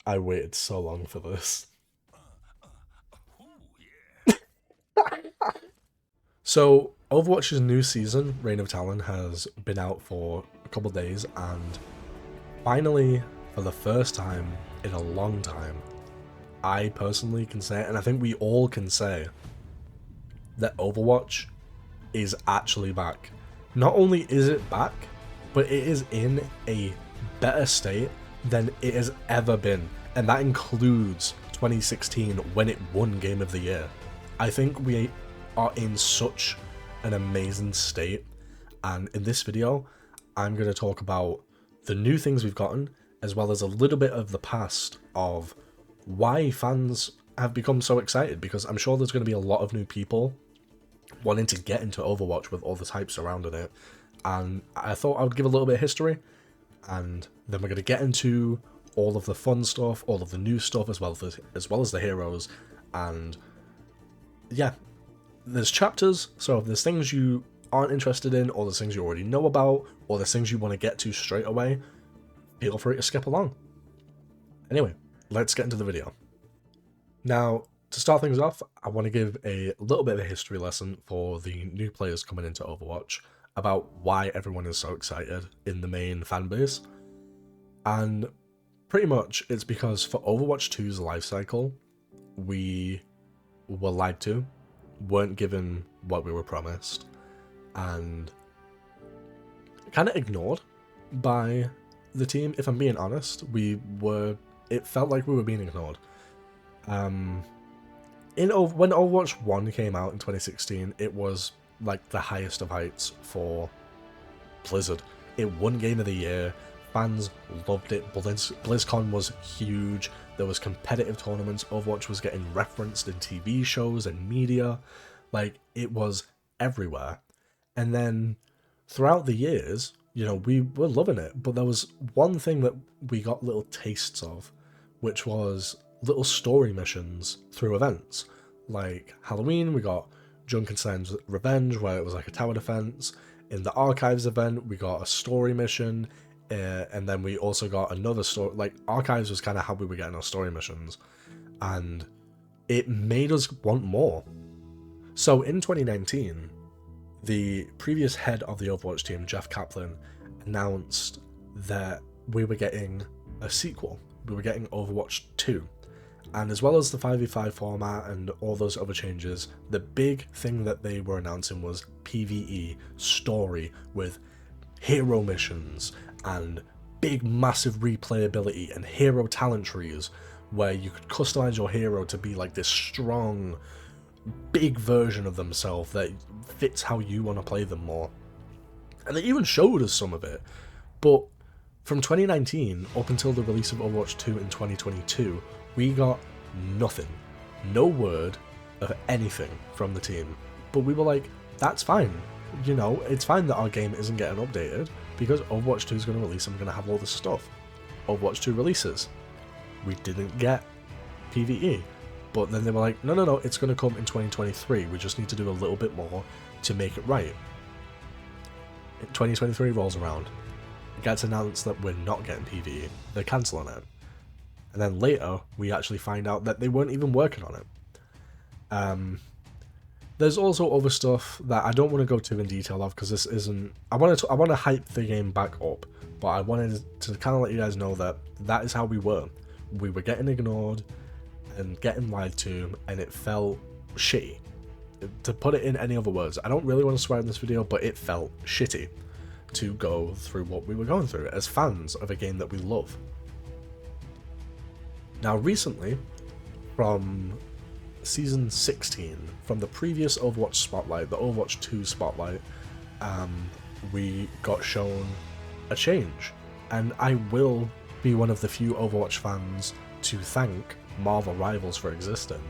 I waited so long for this. So, Overwatch's new season, Reign of Talon, has been out for a couple days, and finally, for the first time in a long time, I personally can say, and I think we all can say, that Overwatch is actually back. Not only is it back, but it is in a better state than it has ever been, and that includes 2016 when it won Game of the Year. I think we are in such an amazing state, and in this video, I'm going to talk about the new things we've gotten, as well as a little bit of the past of why fans have become so excited, because I'm sure there's going to be a lot of new people wanting to get into Overwatch with all the hype surrounding it, and I thought I would give a little bit of history, and then we're going to get into all of the fun stuff, all of the new stuff, as well as the heroes, and yeah, there's chapters, so if there's things you aren't interested in, or there's things you already know about, or there's things you want to get to straight away, feel free to skip along. Anyway, let's get into the video. Now, to start things off, I want to give a little bit of a history lesson for the new players coming into Overwatch about why everyone is so excited in the main fan base. And pretty much it's because for Overwatch 2's life cycle, we were lied to, weren't given what we were promised, and kind of ignored by the team. If I'm being honest, it felt like we were being ignored. When Overwatch 1 came out in 2016, it was like the highest of heights for Blizzard. It won Game of the Year, fans loved it, BlizzCon was huge, there was competitive tournaments, Overwatch was getting referenced in TV shows and media, like, it was everywhere. And then, throughout the years, you know, we were loving it, but there was one thing that we got little tastes of, which was little story missions through events. Like Halloween, we got Junkenstein's Revenge, where it was like a tower defense. In the Archives event, we got a story mission, and then we also got another story. Like, Archives was kind of how we were getting our story missions, and it made us want more. So in 2019, the previous head of the Overwatch team, Jeff Kaplan, announced that we were getting a sequel. We were getting Overwatch 2. And as well as the 5v5 format and all those other changes, the big thing that they were announcing was PvE story with hero missions and big massive replayability and hero talent trees where you could customize your hero to be like this strong, big version of themselves that fits how you want to play them more. And they even showed us some of it. But from 2019 up until the release of Overwatch 2 in 2022, we got nothing. No word of anything from the team. But we were like, that's fine. You know, it's fine that our game isn't getting updated because Overwatch 2 is going to release and we're going to have all this stuff. Overwatch 2 releases. We didn't get PvE. But then they were like, no, it's going to come in 2023. We just need to do a little bit more to make it right. 2023 rolls around. It gets announced that we're not getting PvE. They're cancelling it. And then later, we actually find out that they weren't even working on it. There's also other stuff that I don't want to go too in detail of because this isn't. I want to hype the game back up, but I wanted to kind of let you guys know that that is how we were. We were getting ignored and getting lied to, and it felt shitty. To put it in any other words, I don't really want to swear in this video, but it felt shitty to go through what we were going through as fans of a game that we love. Now recently, from Season 16, from the previous Overwatch Spotlight, the Overwatch 2 Spotlight, we got shown a change. And I will be one of the few Overwatch fans to thank Marvel Rivals for existing,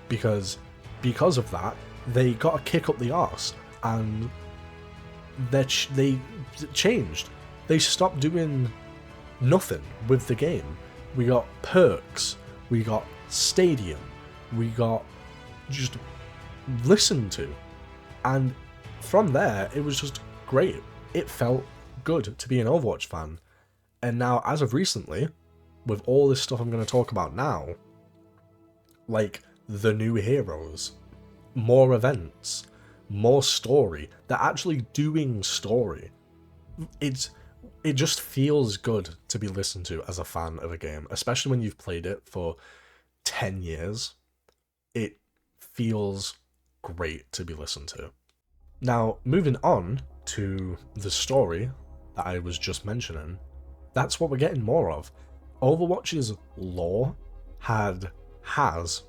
because of that, they got a kick up the arse, and they changed. They stopped doing nothing with the game. We got perks, we got stadium, we got just listened to, and from there it was just great. It felt good to be an Overwatch fan. And now, as of recently, with all this stuff I'm going to talk about now, like the new heroes, more events, more story, they're actually doing story. It just feels good to be listened to as a fan of a game, especially when you've played it for 10 years. It feels great to be listened to. Now, moving on to the story that I was just mentioning, that's what we're getting more of. Overwatch's lore has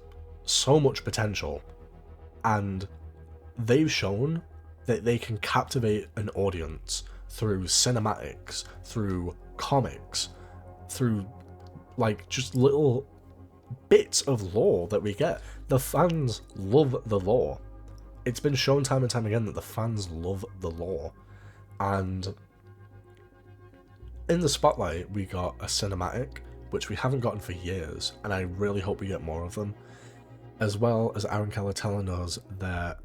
so much potential, and they've shown that they can captivate an audience through cinematics, through comics, through like just little bits of lore that we get. The fans love the lore. It's been shown time and time again that the fans love the lore. And in the Spotlight, we got a cinematic, which we haven't gotten for years, and I really hope we get more of them. As well as Aaron Keller telling us that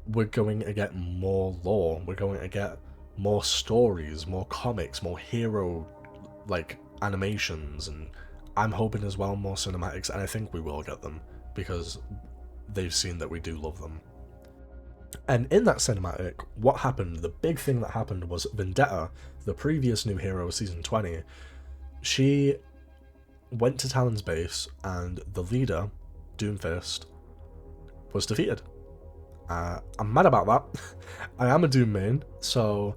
we're going to get more lore, we're going to get more stories, more comics, more hero, like, animations, and I'm hoping as well more cinematics, and I think we will get them, because they've seen that we do love them. And in that cinematic, what happened, the big thing that happened was Vendetta, the previous new hero of Season 20, she went to Talon's base, and the leader, Doomfist, was defeated. I'm mad about that. I am a Doom main, so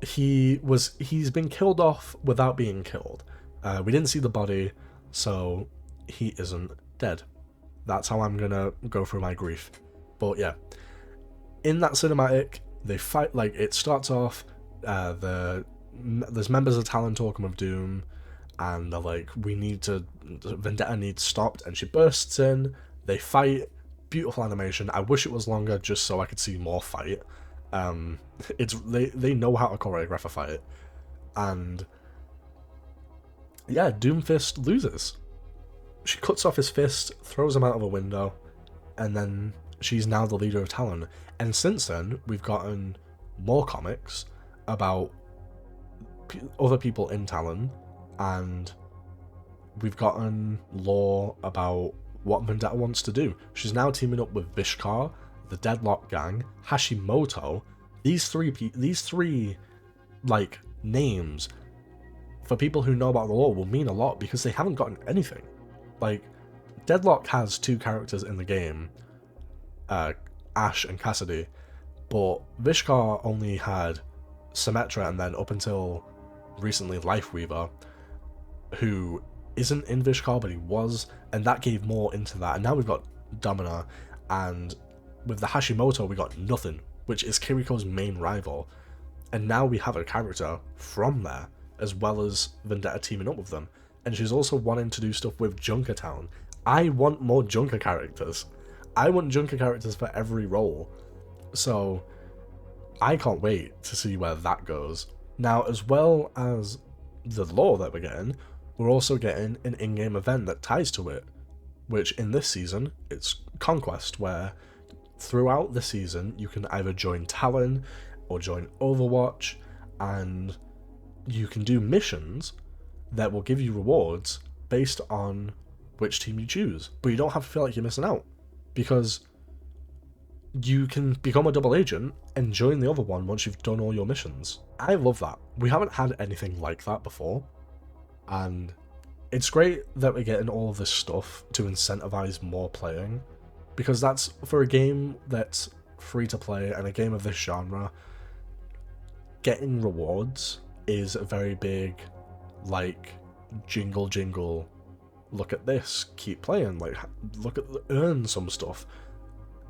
he's been killed off without being killed. We didn't see the body, so he isn't dead. That's how I'm gonna go through my grief. But yeah, in that cinematic, they fight, like, it starts off, there's members of Talon talking with Doom, and they're like, Vendetta needs stopped, and she bursts in, they fight, beautiful animation. I wish it was longer just so I could see more fight. They know how to choreograph a fight, and yeah, Doomfist loses. She cuts off his fist, throws him out of a window, and then she's now the leader of Talon. And since then, we've gotten more comics about other people in Talon, and we've gotten lore about what Vendetta wants to do. She's now teaming up with Vishkar, the Deadlock Gang, Hashimoto. These three like names for people who know about the lore will mean a lot, because they haven't gotten anything. Like, Deadlock has 2 characters in the game, Ash and Cassidy, but Vishkar only had Symmetra, and then up until recently Lifeweaver, who isn't in Vishkar but he was, and that gave more into that. And now we've got Domina, and with the Hashimoto we got nothing, which is Kiriko's main rival, and now we have a character from there, as well as Vendetta teaming up with them. And she's also wanting to do stuff with Junkertown. I want more Junker characters. I want Junker characters for every role. So I can't wait to see where that goes. Now, as well as the lore that we're getting, we're also getting an in-game event that ties to it, which in this season, it's Conquest, where throughout the season, you can either join Talon or join Overwatch, and you can do missions that will give you rewards based on which team you choose. But you don't have to feel like you're missing out, because you can become a double agent and join the other one once you've done all your missions. I love that. We haven't had anything like that before, and it's great that we're getting all of this stuff to incentivize more playing, because that's, for a game that's free to play and a game of this genre, getting rewards is a very big, like, jingle, look at this, keep playing, like, look at, earn some stuff.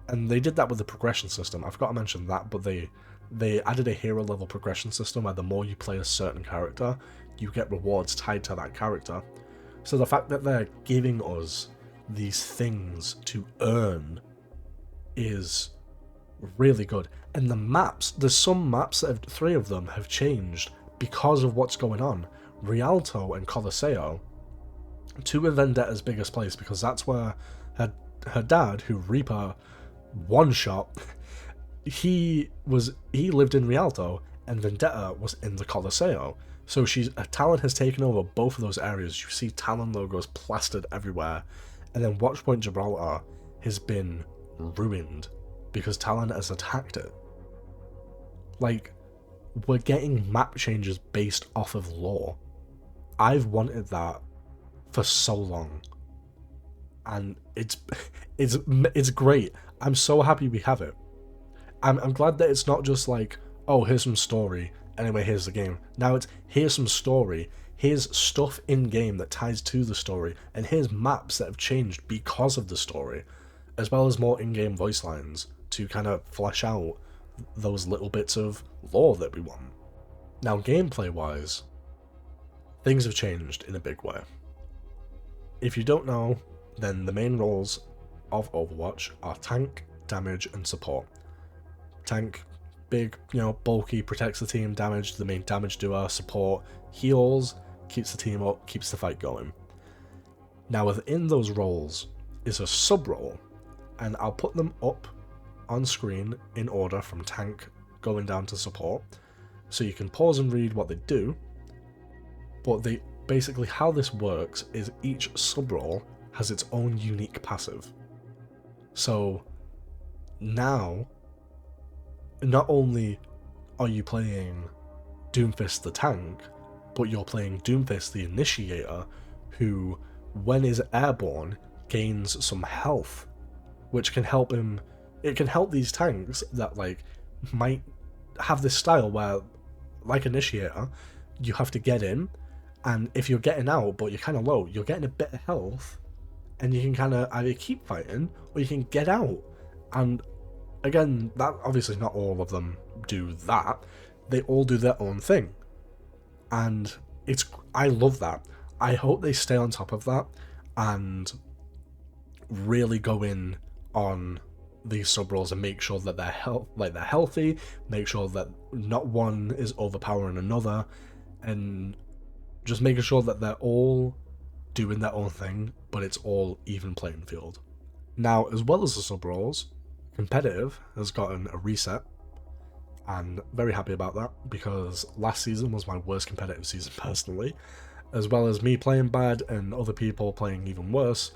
And they did that with the progression system. I forgot to mention that, but they added a hero level progression system where the more you play a certain character, you get rewards tied to that character. So the fact that they're giving us these things to earn is really good. And the maps, there's some maps that have, 3 of them have changed because of what's going on. Rialto and Colosseo, 2 of Vendetta's biggest place, because that's where her dad, who Reaper one-shot, he lived in Rialto, and Vendetta was in the Colosseo. So Talon has taken over both of those areas. You see Talon logos plastered everywhere, and then Watchpoint Gibraltar has been ruined because Talon has attacked it. Like, we're getting map changes based off of lore. I've wanted that for so long, and it's great. I'm so happy we have it. I'm glad that it's not just like, oh, here's some story, anyway, here's the game. Now it's, here's some story, here's stuff in-game that ties to the story, and here's maps that have changed because of the story, as well as more in-game voice lines to kind of flesh out those little bits of lore that we want. Now, gameplay-wise, things have changed in a big way. If you don't know, then the main roles of Overwatch are tank, damage, and support. Tank, big, bulky, protects the team, damage, the main damage doer, support, heals, keeps the team up, keeps the fight going. Now within those roles is a sub-role, and I'll put them up on screen in order from tank going down to support, so you can pause and read what they do, but basically how this works is each sub-role has its own unique passive. So now, not only are you playing Doomfist the tank, but you're playing Doomfist the initiator, who, when is airborne, gains some health, which can help him. It can help these tanks that might have this style where, like initiator, you have to get in, and if you're getting out but you're kind of low, you're getting a bit of health, and you can kind of either keep fighting or you can get out. And again, that obviously not all of them do that. They all do their own thing, and I love that. I hope they stay on top of that and really go in on these sub roles and make sure that they're healthy, make sure that not one is overpowering another, and just making sure that they're all doing their own thing, but it's all even playing field. Now, as well as the sub roles, competitive has gotten a reset, and very happy about that, because last season was my worst competitive season personally. As well as me playing bad and other people playing even worse,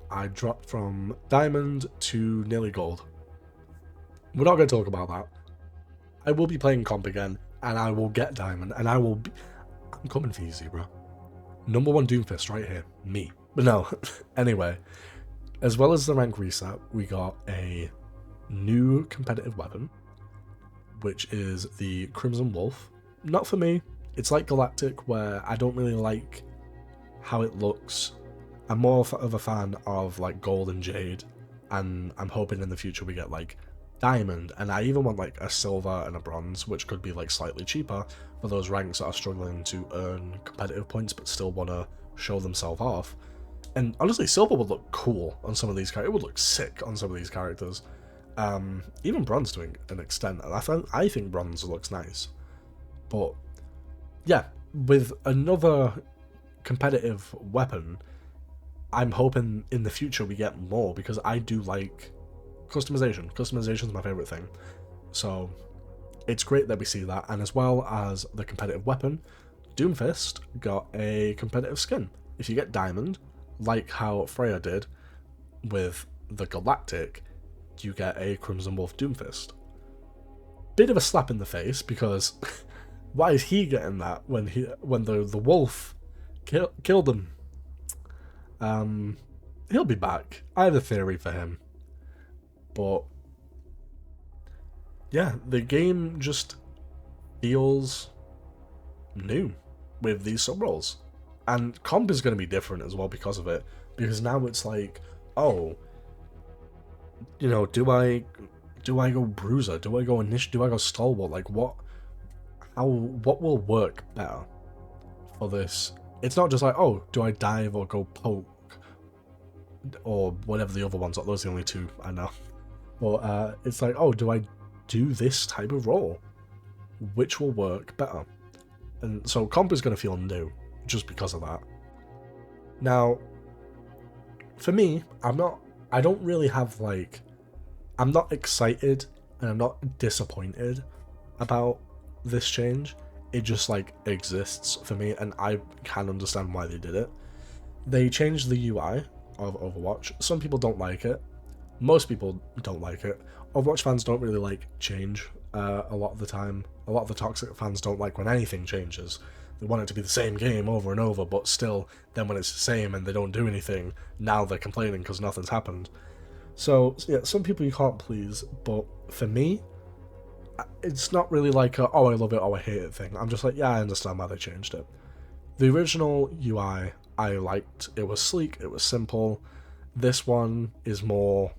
I dropped from Diamond to nearly Gold. We're not going to talk about that. I will be playing comp again, and I will get Diamond, and I'm coming for you, Zebra. Number 1 Doomfist right here, me. But no, anyway, as well as the rank reset, we got a new competitive weapon, which is the Crimson Wolf. Not for me. It's like Galactic, where I don't really like how it looks. I'm more of a fan of Gold and Jade, and I'm hoping in the future we get Diamond, and I even want a Silver and a Bronze, which could be slightly cheaper for those ranks that are struggling to earn competitive points but still want to show themselves off. And honestly, Silver would look cool on some of these characters. It would look sick on some of these characters. Even Bronze to an extent, and I think Bronze looks nice. But yeah, with another competitive weapon, I'm hoping in the future we get more, because I do like customization. Customization is my favorite thing. So it's great that we see that, and as well as the competitive weapon, Doomfist got a competitive skin. If you get Diamond, like how Freya did with the Galactic, you get a Crimson Wolf Doomfist. Bit of a slap in the face, because why is he getting that when the wolf killed him? He'll be back. I have a theory for him. But yeah, the game just feels new with these sub roles. And comp is going to be different as well because of it. Because now it's oh, do I go Bruiser? Do I go Initiative? Do I go Stalwart? What will work better for this? It's not just oh, do I dive or go poke? Or whatever the other ones are. Those are the only two I know. But it's oh, do I do this type of role? Which will work better? And so comp is going to feel new just because of that. Now, for me, I don't really have I'm not excited and I'm not disappointed about this change. it just like exists for me, and I can understand why they did it. They changed the UI of Overwatch. Some people don't like it. Most people don't like it. Overwatch fans don't really like change a lot of the time. A lot of the toxic fans don't like when anything changes. They want it to be the same game over and over, but still, then when it's the same and they don't do anything, now they're complaining because nothing's happened. So, yeah, some people you can't please, but for me, it's not really like a, oh, I love it, oh, I hate it thing. I'm just like, yeah, I understand why they changed it. The original UI, I liked. It was sleek, it was simple. This one is more...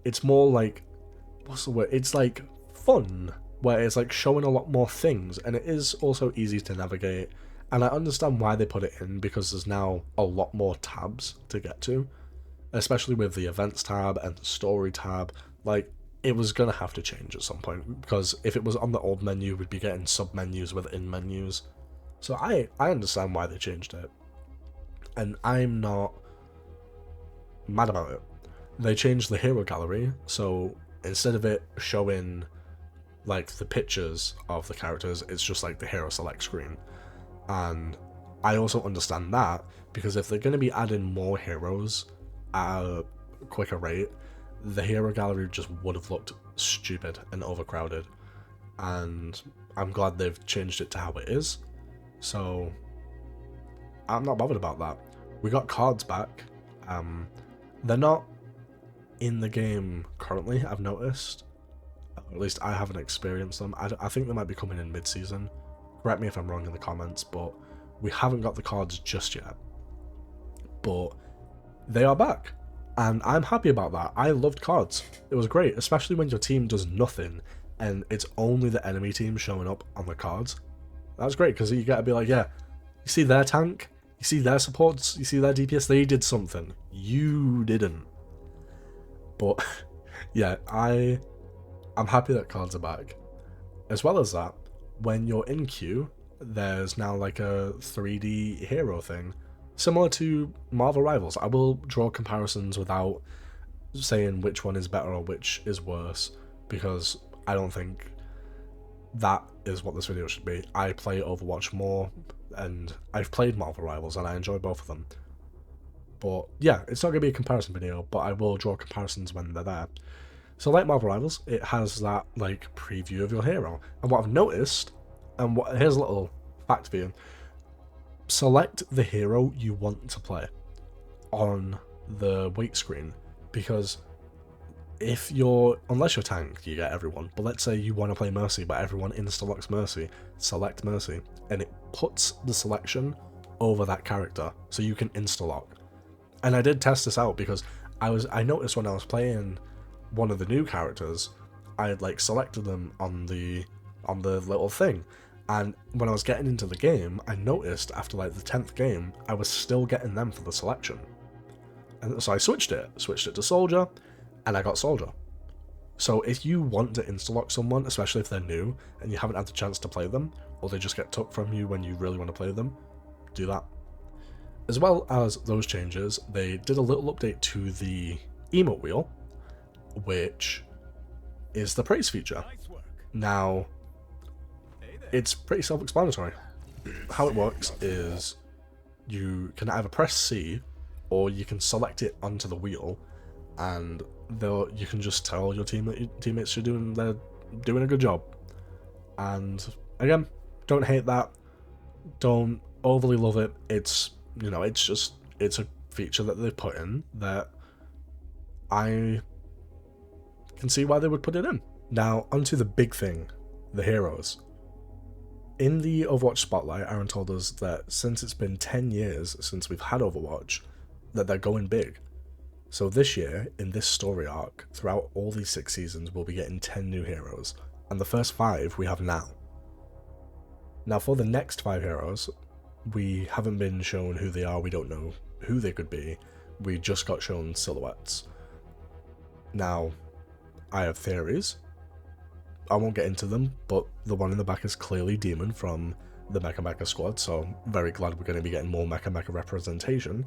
It's more like... What's the word? It's like fun, where it's like showing a lot more things, and it is also easy to navigate. And I understand why they put it in, because there's now a lot more tabs to get to, especially with the events tab and the story tab. Like, it was gonna have to change at some point, because if it was on the old menu, we'd be getting sub-menus within menus. So I understand why they changed it, and I'm not mad about it. They changed the hero gallery, so instead of it showing like the pictures of the characters, it's just like the hero select screen. And I also understand that, because if they're going to be adding more heroes at a quicker rate, the hero gallery just would have looked stupid and overcrowded. And I'm glad they've changed it to how it is. So I'm not bothered about that. We got cards back. They're not in the game currently, I've noticed. At least I haven't experienced them. I think they might be coming in mid-season. Correct me if I'm wrong in the comments, but we haven't got the cards just yet. But they are back, and I'm happy about that. I loved cards. It was great, especially when your team does nothing and it's only the enemy team showing up on the cards. That's great, because you gotta be like, yeah, you see their tank, you see their supports, you see their DPS, they did something. You didn't. But yeah, I'm happy that cards are back. As well as that, when you're in queue, there's now like a 3D hero thing, similar to Marvel Rivals. I will draw comparisons without saying which one is better or which is worse, because I don't think that is what this video should be. I play Overwatch more, and I've played Marvel Rivals, and I enjoy both of them. But yeah, it's not going to be a comparison video, but I will draw comparisons when they're there. So like Marvel Rivals, it has that like preview of your hero. And what I've noticed, and here's a little fact for you, select the hero you want to play on the wait screen, because if you're, unless you're tank, you get everyone, but let's say you want to play Mercy, but everyone insta-locks Mercy, select Mercy, and it puts the selection over that character, so you can insta-lock. And I did test this out, because I noticed when I was playing one of the new characters, I had like selected them on the little thing, and when I was getting into the game, I noticed after like the 10th game, I was still getting them for the selection. And so I switched it to Soldier, and I got Soldier. So if you want to insta-lock someone, especially if they're new and you haven't had the chance to play them, or they just get took from you when you really want to play them, do that. As well as those changes, they did a little update to the emote wheel, which is the praise feature. Now, it's pretty self-explanatory. How it works is you can either press C, or you can select it onto the wheel, and you can just tell your teammates they're doing a good job. And again, don't hate that, don't overly love it. It's, you know, it's a feature that they've put in that I can see why they would put it in. Now, onto the big thing, the heroes. In the Overwatch Spotlight, Aaron told us that since it's been 10 years since we've had Overwatch, that they're going big. So this year, in this story arc, throughout all these 6 seasons, we'll be getting 10 new heroes, and the first 5 we have now. Now for the next 5 heroes, we haven't been shown who they are, we don't know who they could be, we just got shown silhouettes. Now, I have theories. I won't get into them, but the one in the back is clearly Demon from the Mecha Mecha squad, so very glad we're going to be getting more Mecha Mecha representation.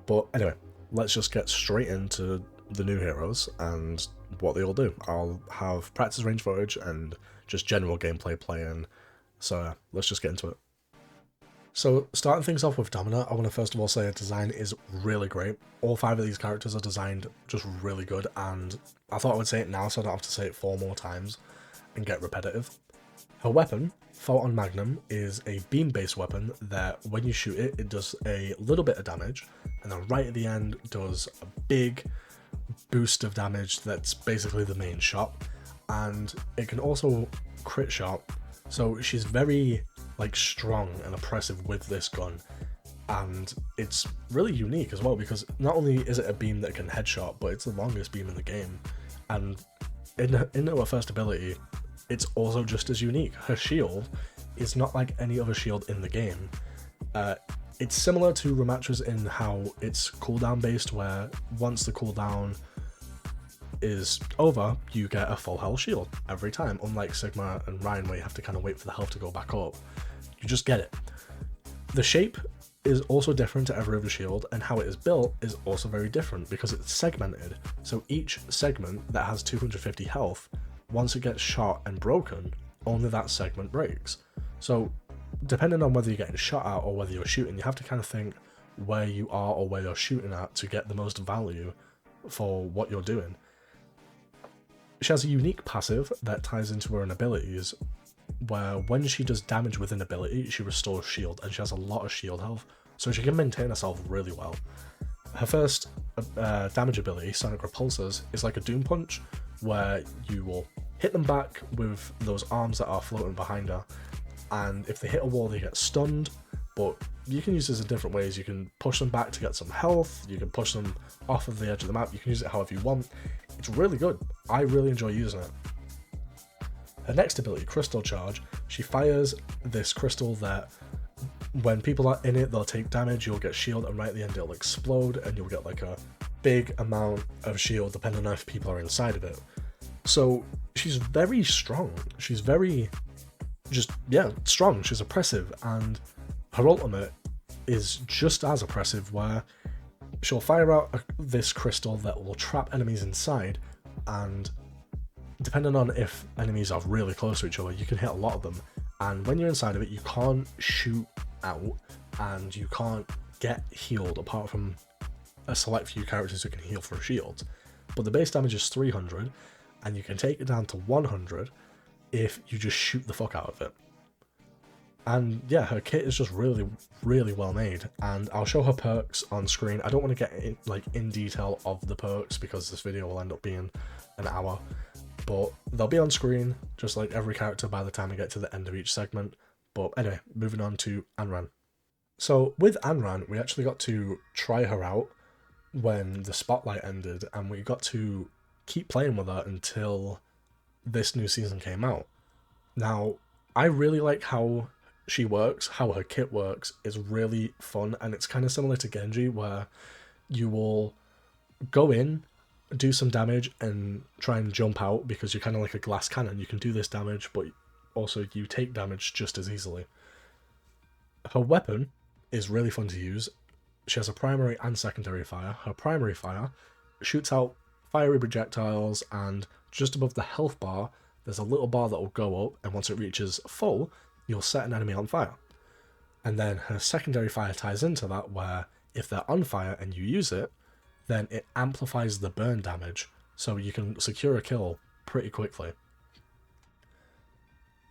But anyway, let's just get straight into the new heroes and what they all do. I'll have practice range footage and just general gameplay playing So let's just get into it. So starting things off with Domina, I want to first of all say her design is really great. All 5 of these characters are designed just really good, and I thought I would say it now so I don't have to say it 4 more times and get repetitive. Her weapon, Photon Magnum, is a beam-based weapon that when you shoot it, it does a little bit of damage, and then right at the end does a big boost of damage that's basically the main shot, and it can also crit shot, so she's very strong and oppressive with this gun, and it's really unique as well because not only is it a beam that can headshot, but it's the longest beam in the game, and in her first ability, it's also just as unique. Her shield is not like any other shield in the game. It's similar to Ramatra's in how it's cooldown based, where once the cooldown is over, you get a full health shield every time, unlike Sigma and Ryan where you have to kind of wait for the health to go back up. You just get it. The shape is also different to every other shield, and how it is built is also very different because it's segmented. So each segment that has 250 health, once it gets shot and broken, only that segment breaks. So depending on whether you're getting shot at or whether you're shooting, you have to kind of think where you are or where you're shooting at to get the most value for what you're doing. She has a unique passive that ties into her abilities, where when she does damage with an ability, she restores shield, and she has a lot of shield health, so she can maintain herself really well. Her first damage ability, Sonic Repulsors, is like a Doom Punch, where you will hit them back with those arms that are floating behind her, and if they hit a wall they get stunned, but you can use this in different ways. You can push them back to get some health, you can push them off of the edge of the map, you can use it however you want. It's really good. I really enjoy using it. Her next ability, Crystal Charge, she fires this crystal that when people are in it, they'll take damage, you'll get shield, and right at the end it'll explode, and you'll get like a big amount of shield depending on if people are inside of it. So she's very strong. She's very strong. She's oppressive, and her ultimate is just as oppressive, where she'll fire out this crystal that will trap enemies inside, and depending on if enemies are really close to each other, you can hit a lot of them, and when you're inside of it, you can't shoot out and you can't get healed apart from a select few characters who can heal for shields. But the base damage is 300, and you can take it down to 100 if you just shoot the fuck out of it. And yeah, her kit is just really, really well made, and I'll show her perks on screen. I don't want to get in detail of the perks because this video will end up being an hour, but they'll be on screen just like every character by the time we get to the end of each segment. But anyway, moving on to Anran. So with Anran, we actually got to try her out when the Spotlight ended, and we got to keep playing with her until this new season came out. Now, I really like how she works, how her kit works is really fun, and it's kind of similar to Genji, where you will go in, do some damage, and try and jump out because you're kind of like a glass cannon. You can do this damage, but also you take damage just as easily. Her weapon is really fun to use. She has a primary and secondary fire. Her primary fire shoots out fiery projectiles, and just above the health bar, there's a little bar that will go up, and once it reaches full, you'll set an enemy on fire. And then her secondary fire ties into that, where if they're on fire and you use it, then it amplifies the burn damage, so you can secure a kill pretty quickly.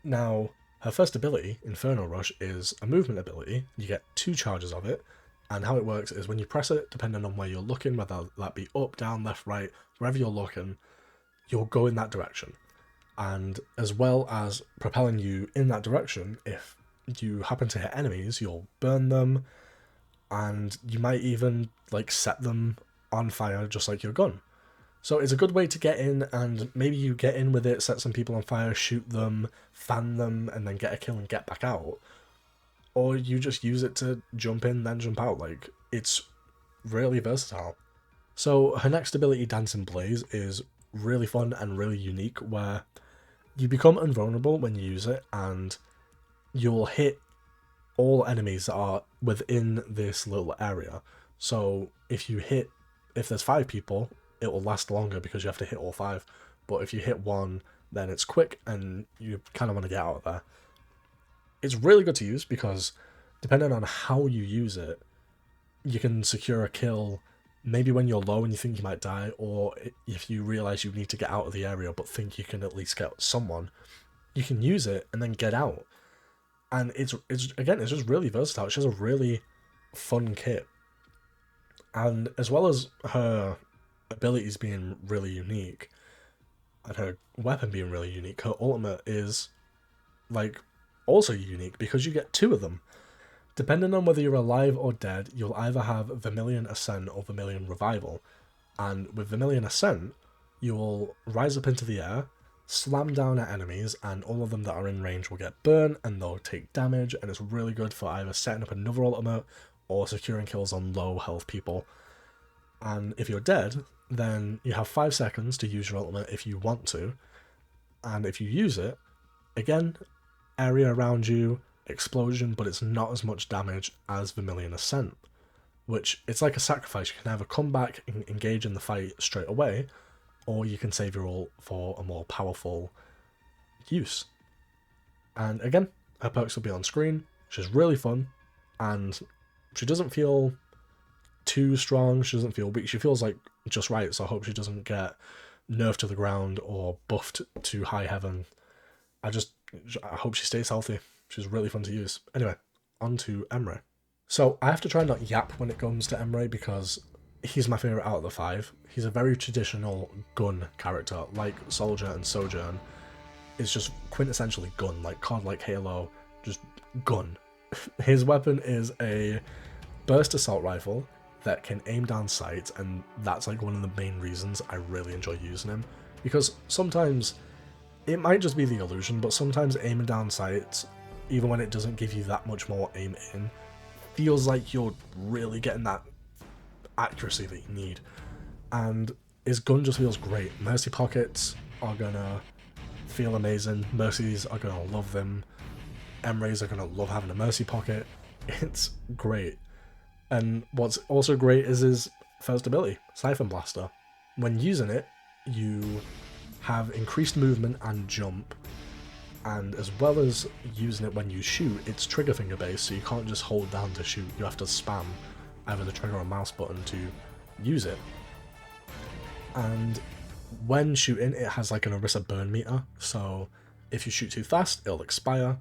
Now, her first ability, Inferno Rush, is a movement ability. You get 2 charges of it, and how it works is when you press it, depending on where you're looking, whether that be up, down, left, right, wherever you're looking, you'll go in that direction. And as well as propelling you in that direction, if you happen to hit enemies, you'll burn them, and you might even set them on fire just like your gun. So it's a good way to get in, and maybe you get in with it, set some people on fire, shoot them, fan them, and then get a kill and get back out. Or you just use it to jump in, then jump out. It's really versatile. So her next ability, Dancing Blaze, is really fun and really unique, where you become invulnerable when you use it, and you'll hit all enemies that are within this little area. So if there's 5 people, it will last longer because you have to hit all 5. But if you hit one, then it's quick and you kind of want to get out of there. it's really good to use because depending on how you use it, you can secure a kill maybe when you're low and you think you might die, or if you realize you need to get out of the area but think you can at least get someone, you can use it and then get out. And it's just really versatile. It's just a really fun kit. And as well as her abilities being really unique and her weapon being really unique, her ultimate is like also unique because you get two of them. Depending on whether you're alive or dead, you'll either have Vermilion Ascent or Vermilion Revival. And with Vermilion Ascent, you will rise up into the air, slam down at enemies, and all of them that are in range will get burned and they'll take damage, and it's really good for either setting up another ultimate or securing kills on low health people. And if you're dead, then you have 5 seconds to use your ultimate if you want to, and if you use it, again, area around you, explosion, but it's not as much damage as Vermilion Ascent, which it's like a sacrifice. You can either come back and engage in the fight straight away, or you can save your ult for a more powerful use. And again, her perks will be on screen, which is really fun, and she doesn't feel too strong, she doesn't feel weak, she feels like just right, so I hope she doesn't get nerfed to the ground or buffed to high heaven. I hope she stays healthy. She's really fun to use. Anyway, on to Emre. So I have to try and not yap when it comes to Emre because he's my favourite out of the 5. He's a very traditional gun character, like Soldier and Sojourn. It's just quintessentially gun, like COD, like Halo, just gun. His weapon is a burst assault rifle that can aim down sights, and that's like one of the main reasons I really enjoy using him, because sometimes it might just be the illusion, but sometimes aiming down sights, even when it doesn't give you that much more aim in, feels like you're really getting that accuracy that you need. And his gun just feels great. Mercy pockets are gonna feel amazing. Mercies are gonna love them. Emre's are gonna love having a mercy pocket. It's great. And what's also great is his first ability, Siphon Blaster. When using it, you have increased movement and jump, and as well as using it when you shoot, it's trigger finger based, so you can't just hold down to shoot, you have to spam either the trigger or mouse button to use it. And when shooting, it has like an Orisa burn meter, so if you shoot too fast, it'll expire,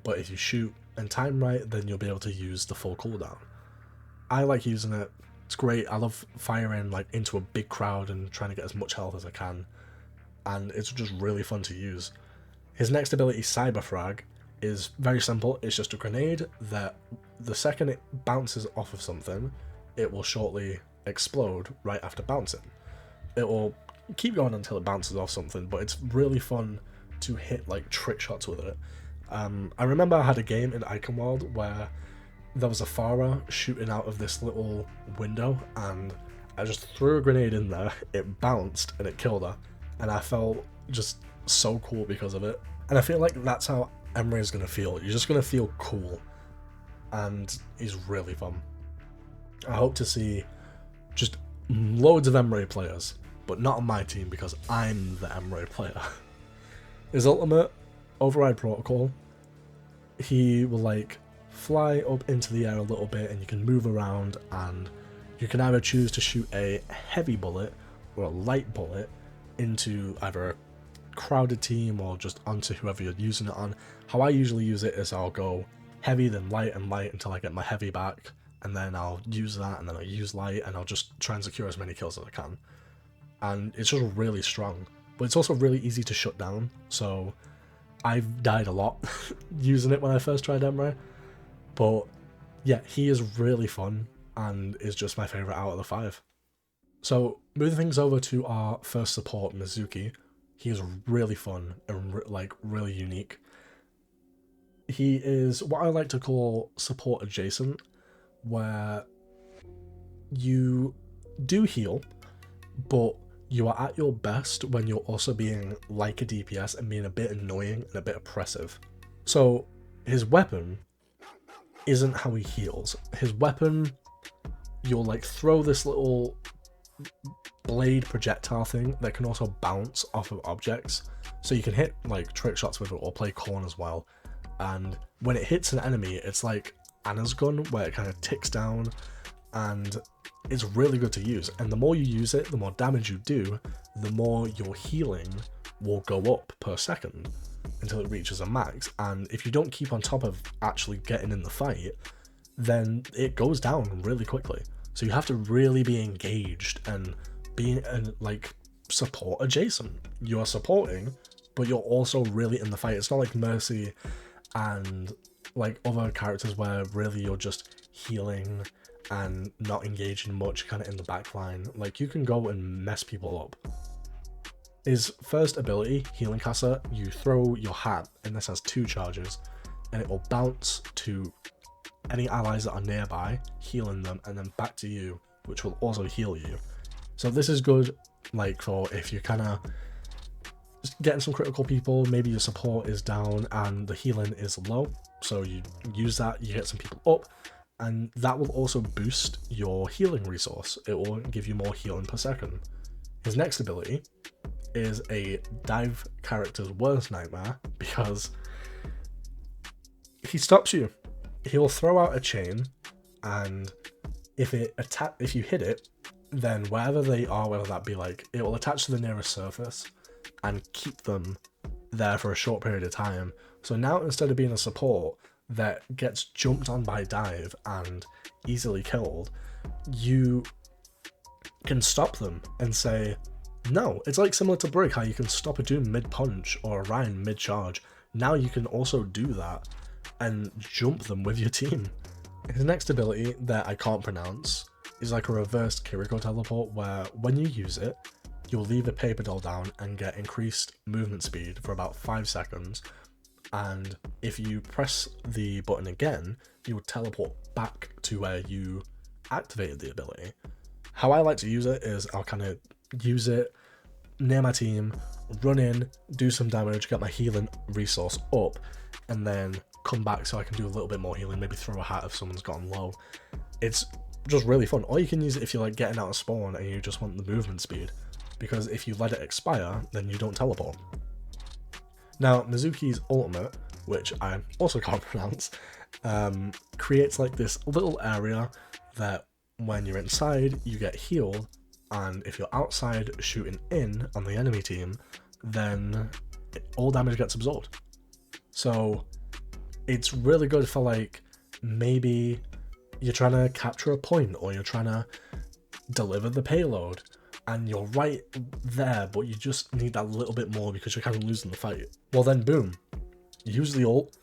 but if you shoot and time right, then you'll be able to use the full cooldown. I like using it, it's great. I love firing like into a big crowd and trying to get as much health as I can, and it's just really fun to use. His next ability, Cyber Frag, is very simple. It's just a grenade that the second it bounces off of something, it will shortly explode right after bouncing. It will keep going until it bounces off something, but it's really fun to hit like trick shots with it. I remember I had a game in Icon World where there was a Pharah shooting out of this little window, and I just threw a grenade in there, it bounced, and it killed her. And I felt just so cool because of it. And I feel like that's how Emre is going to feel. You're just going to feel cool. And he's really fun. I hope to see just loads of Emre players, but not on my team because I'm the Emre player. His ultimate, Override Protocol, he will like fly up into the air a little bit and you can move around, and you can either choose to shoot a heavy bullet or a light bullet into either a crowded team or just onto whoever you're using it on. How I usually use it is I'll go heavy, then light, and light until I get my heavy back, and then I'll use that, and then I'll use light, and I'll just try and secure as many kills as I can. And it's just really strong, but it's also really easy to shut down, so I've died a lot using it when I first tried Emre. But yeah, he is really fun and is just my favourite out of the 5. So moving things over to our first support, Mizuki, he is really fun and like really unique. He is what I like to call support adjacent, where you do heal, but you are at your best when you're also being like a DPS and being a bit annoying and a bit oppressive. So his weapon isn't how he heals. His weapon, you'll like throw this little blade projectile thing that can also bounce off of objects, so you can hit like trick shots with it or play corn as well. and when it hits an enemy, it's like Anna's gun, where it kind of ticks down, and it's really good to use. And the more you use it, the more damage you do, the more your healing will go up per second until it reaches a max. And if you don't keep on top of actually getting in the fight, then it goes down really quickly. So you have to really be engaged and be like support adjacent. You are supporting, but you're also really in the fight. It's not like Mercy and like other characters where really you're just healing and not engaging much, kind of in the back line. Like, you can go and mess people up. His first ability, Healing Caster, you throw your hat, and this has 2 charges, and it will bounce to any allies that are nearby, healing them, and then back to you, which will also heal you. So this is good, like, for if you're kind of just getting some critical people, maybe your support is down and the healing is low, so you use that, you get some people up, and that will also boost your healing resource. It will give you more healing per second. His next ability is a dive character's worst nightmare, because he stops you. He'll throw out a chain, and if you hit it, then wherever they are, whether that be like, it will attach to the nearest surface and keep them there for a short period of time. So now, instead of being a support that gets jumped on by dive and easily killed, you can stop them and say no. It's like similar to Brig, how you can stop a Doom mid-punch or a Ryan mid-charge. Now you can also do that and jump them with your team. His next ability that I can't pronounce is like a reversed Kiriko teleport, where when you use it, you'll leave a paper doll down and get increased movement speed for about 5 seconds. And if you press the button again, you will teleport back to where you activated the ability. How I like to use it is I'll kind of use it near my team, run in, do some damage, get my healing resource up, and then come back so I can do a little bit more healing, maybe throw a hat if someone's gotten low. It's just really fun. Or you can use it if you're like getting out of spawn and you just want the movement speed, because if you let it expire, then you don't teleport. Now, Mizuki's ultimate, which I also can't pronounce, creates like this little area that when you're inside, you get healed, and if you're outside shooting in on the enemy team, then all damage gets absorbed. So it's really good for like, maybe you're trying to capture a point, or you're trying to deliver the payload, and you're right there, but you just need that little bit more because you're kind of losing the fight. Well then, boom, use the ult,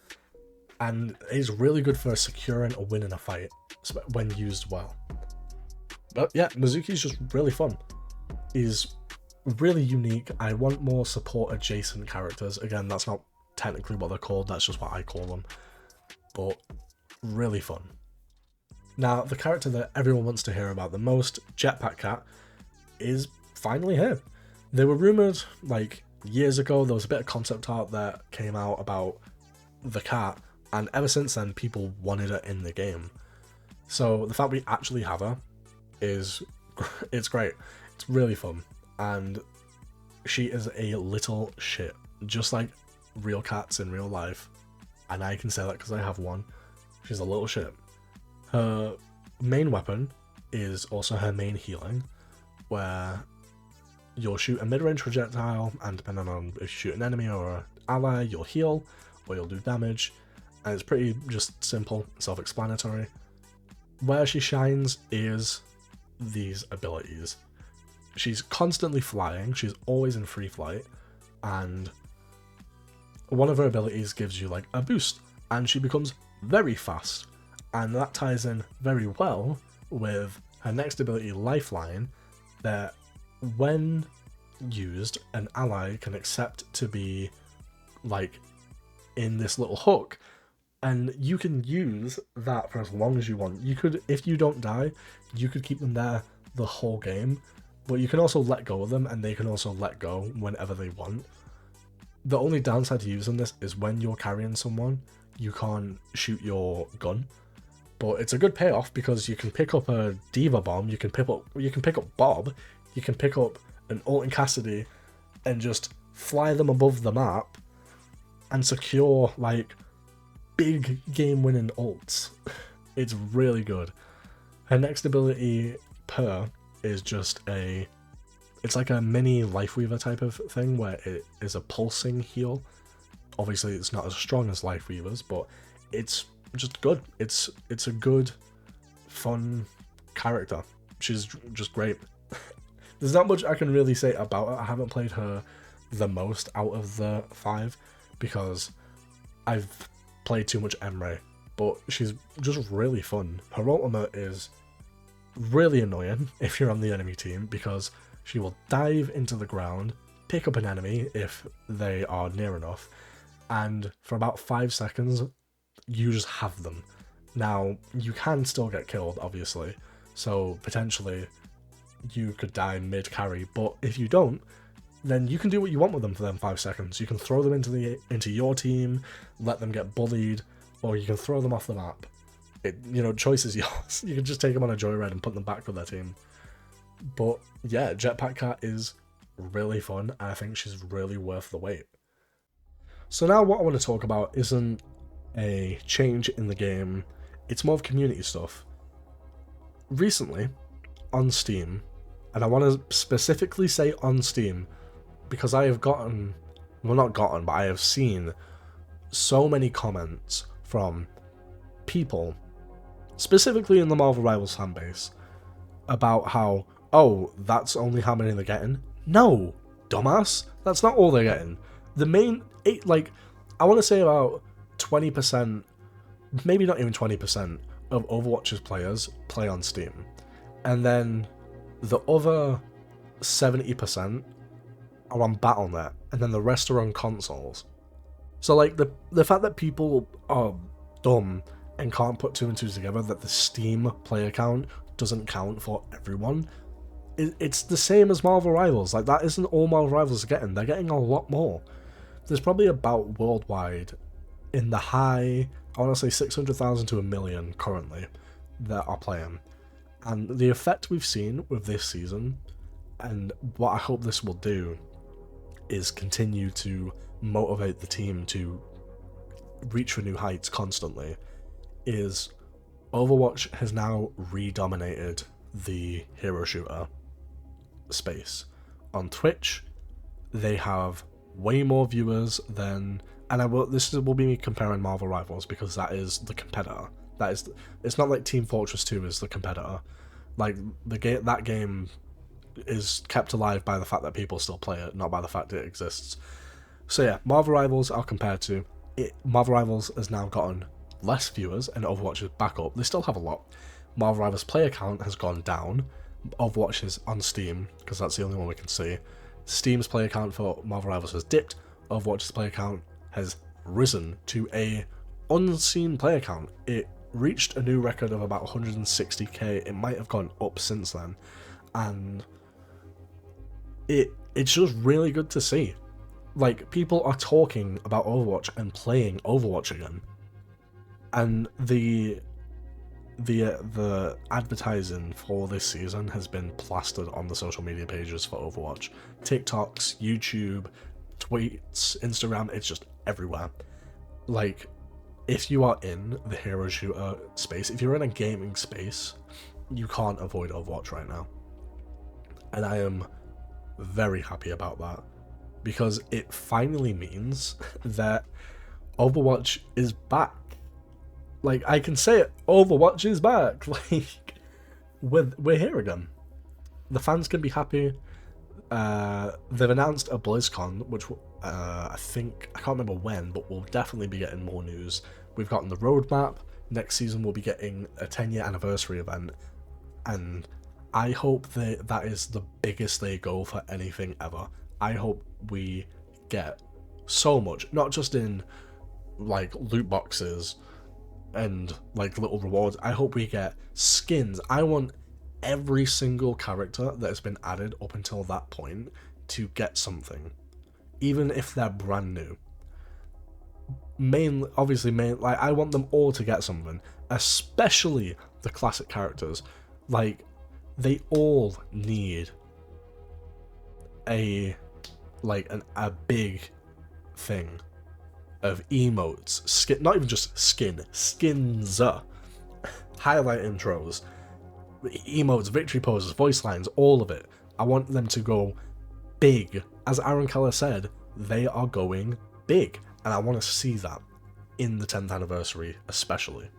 and it's really good for securing a win in a fight when used well. But yeah, Mizuki's just really fun. He's really unique. I want more support adjacent characters. Again, that's not technically what they're called, that's just what I call them. But really fun. Now, the character that everyone wants to hear about the most, Jetpack Cat, is finally here. They were rumoured like years ago. There was a bit of concept art that came out about the cat, and ever since then people wanted her in the game. So the fact we actually have her is, it's great. It's really fun, and she is a little shit, just like real cats in real life, and I can say that because I have one. She's a little shit. Her main weapon is also her main healing, where you'll shoot a mid-range projectile, and depending on if you shoot an enemy or an ally, you'll heal or you'll do damage, and it's pretty just simple, self-explanatory. Where she shines is these abilities. She's constantly flying, she's always in free flight, and one of her abilities gives you like a boost, and she becomes very fast, and that ties in very well with her next ability, Lifeline, that when used, an ally can accept to be like in this little hook, and you can use that for as long as you want. You could, if you don't die, you could keep them there the whole game, but you can also let go of them, and they can also let go whenever they want. The only downside to using this is when you're carrying someone, you can't shoot your gun, but it's a good payoff because you can pick up a Diva Bomb, you can pick up Bob, you can pick up an Ult and Cassidy, and just fly them above the map and secure like big game-winning ults. It's really good. Her next ability, Per, is just it's like a mini Lifeweaver type of thing where it is a pulsing heal. Obviously it's not as strong as Lifeweavers, but it's just good. It's a good, fun character. She's just great. There's not much I can really say about her. I haven't played her the most out of the 5 because I've played too much Emre, but she's just really fun. Her ultimate is really annoying if you're on the enemy team because she will dive into the ground, pick up an enemy if they are near enough, and for about 5 seconds, you just have them. Now, you can still get killed, obviously, so potentially you could die mid-carry, but if you don't, then you can do what you want with them for them 5 seconds. You can throw them into your team, let them get bullied, or you can throw them off the map. Choice is yours. You can just take them on a joyride and put them back with their team. But yeah, Jetpack Cat is really fun, and I think she's really worth the wait. So now what I want to talk about isn't a change in the game, it's more of community stuff. Recently, on Steam, and I want to specifically say on Steam, because I have gotten, well not gotten, but I have seen so many comments from people, specifically in the Marvel Rivals fanbase, about how, oh, that's only how many they're getting. No, dumbass, that's not all they're getting. The main, I want to say about 20%, maybe not even 20%, of Overwatch's players play on Steam. And then the other 70% are on Battle.net, and then the rest are on consoles. So like the fact that people are dumb and can't put 2 and 2 together, that the Steam player count doesn't count for everyone, it's the same as Marvel Rivals. Like, that isn't all Marvel Rivals are getting. They're getting a lot more. There's probably about worldwide in the high, I want to say 600,000 to 1 million currently that are playing. And the effect we've seen with this season, and what I hope this will do, is continue to motivate the team to reach for new heights constantly, is Overwatch has now redominated the hero shooter space. On Twitch, they have way more viewers than, and this will be me comparing Marvel Rivals because that is the competitor. It's not like Team Fortress 2 is the competitor. Like, that game is kept alive by the fact that people still play it, not by the fact it exists. So yeah, Marvel Rivals are compared to it. Marvel Rivals has now gotten less viewers and Overwatch is back up. They still have a lot. Marvel Rivals player count has gone down. Overwatch is on Steam, because that's the only one we can see. Steam's player count for Marvel Rivals has dipped. Overwatch's player count has risen to a unseen player count. It reached a new record of about 160k. It might have gone up since then, and it's just really good to see. Like, people are talking about Overwatch and playing Overwatch again, and the advertising for this season has been plastered on the social media pages for Overwatch. TikToks, YouTube, tweets, Instagram, it's just everywhere. Like, if you are in the hero shooter space, if you're in a gaming space, you can't avoid Overwatch right now. And I am very happy about that, because it finally means that Overwatch is back. Like, I can say it, Overwatch is back. Like, we're here again. The fans can be happy. They've announced a BlizzCon, which I can't remember when, but we'll definitely be getting more news. We've gotten the roadmap. Next season we'll be getting a 10-year anniversary event, and I hope that is the biggest they go for anything ever. I hope we get so much, not just in like loot boxes and like little rewards. I hope we get skins. I want every single character that has been added up until that point to get something, even if they're brand new. Like, I want them all to get something, especially the classic characters. Like, they all need a big thing. of emotes, skin, not even just skins, highlight intros, emotes, victory poses, voice lines, all of it. I want them to go big. As Aaron Keller said, they are going big, and I want to see that in the 10th anniversary especially.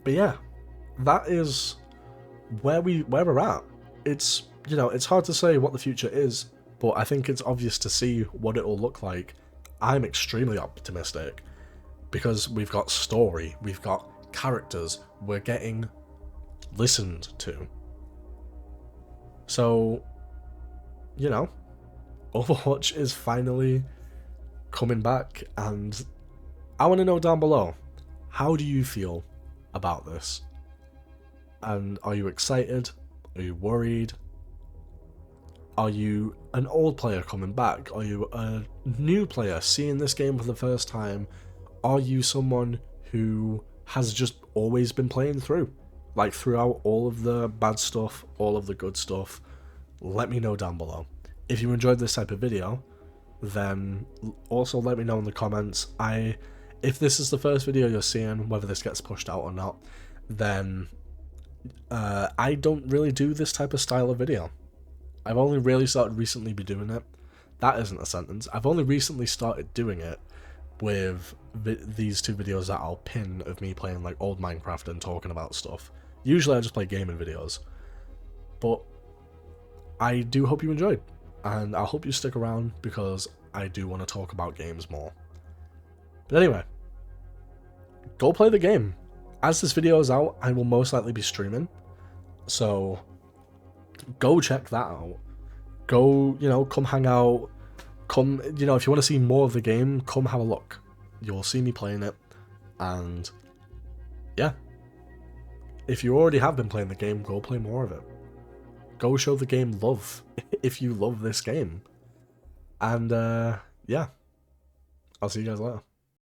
But yeah, that is where we're at. It's, you know, it's hard to say what the future is, but I think it's obvious to see what it'll look like. I'm extremely optimistic because we've got story, we've got characters, we're getting listened to. So, you know, Overwatch is finally coming back, and I want to know down below, how do you feel about this? And are you excited? Are you worried? Are you an old player coming back? Are you a new player seeing this game for the first time? Are you someone who has just always been playing through? Like throughout all of the bad stuff, all of the good stuff? Let me know down below. If you enjoyed this type of video, then also let me know in the comments. If this is the first video you're seeing, whether this gets pushed out or not, then I don't really do this type of style of video. I've only really started recently be doing it. That isn't a sentence. I've only recently started doing it with these two videos that I'll pin of me playing like old Minecraft and talking about stuff. Usually I just play gaming videos. But I do hope you enjoyed, and I hope you stick around because I do want to talk about games more. But anyway, go play the game. As this video is out, I will most likely be streaming, so go check that out. Go, you know, come hang out. Come, you know, if you want to see more of the game, come have a look. You'll see me playing it, and yeah. If you already have been playing the game, go play more of it. Go show the game love if you love this game. And yeah, I'll see you guys later.